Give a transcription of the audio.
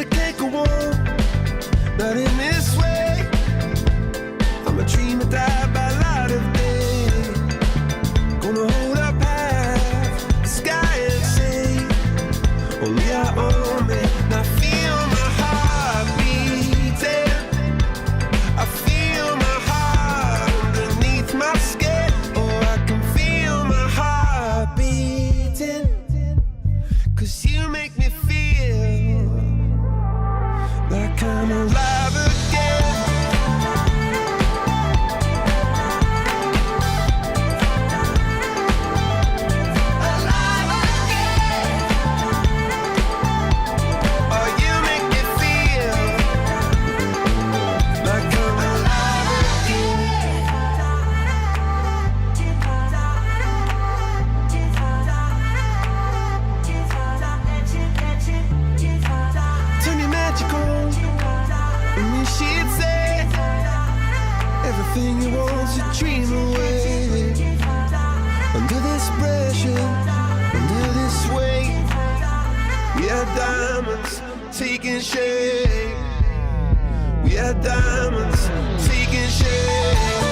it can't go on, not in this way. I'm a dreamer died by light of day. Gonna hold up half the sky and say, only I own me. And I feel my heart beating. I feel my heart underneath my skin. Oh, I can feel my heart beating. 'Cause you make me feel like I'm alive again. Alive again. Oh, you make me feel like I'm alive again. Turn your magic on, and then she'd say everything you want's a dream away. Under this pressure, under this weight, we are diamonds taking shape. We are diamonds taking shape.